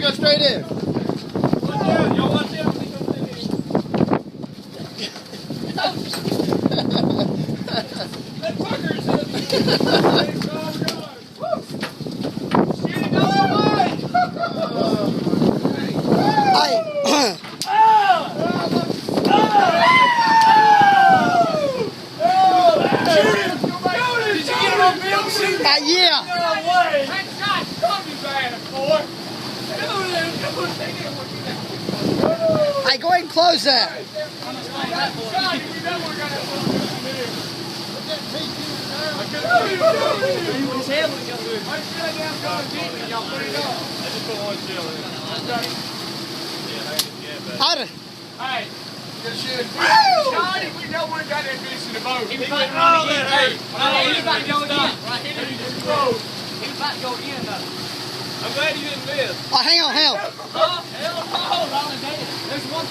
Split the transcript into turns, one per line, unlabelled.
go straight in.
Watch out, y'all watch out when he comes in here. That fucker's in.
Yeah.
No way. That shot come you bad, boy.
Hey, go ahead and close that.
Hey, Johnny, we know we got that fish in the boat. He was about to go in. He was about to go in. He was about to go in, though. I'm glad he didn't miss.
Oh, hang on.
Hell no, There's one